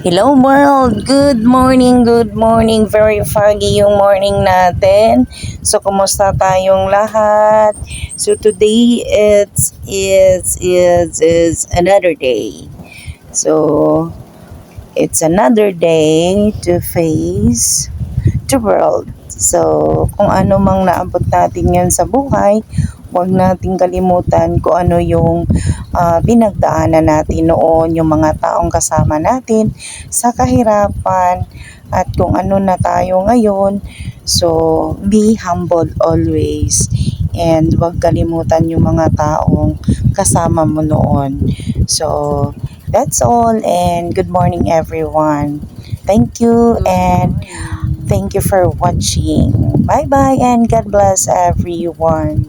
Hello world! Good morning, good morning. Very foggy yung morning natin. So, kumusta tayong lahat? So, today is another day. So, it's another day to face the world. So, kung ano mang naabot natin yan sa buhay, huwag nating kalimutan kung ano yung pinagdaanan natin noon, yung mga taong kasama natin sa kahirapan at kung ano na tayo ngayon. So, be humble always and huwag kalimutan yung mga taong kasama mo noon. So, that's all and good morning everyone. Thank you and thank you for watching. Bye bye and God bless everyone.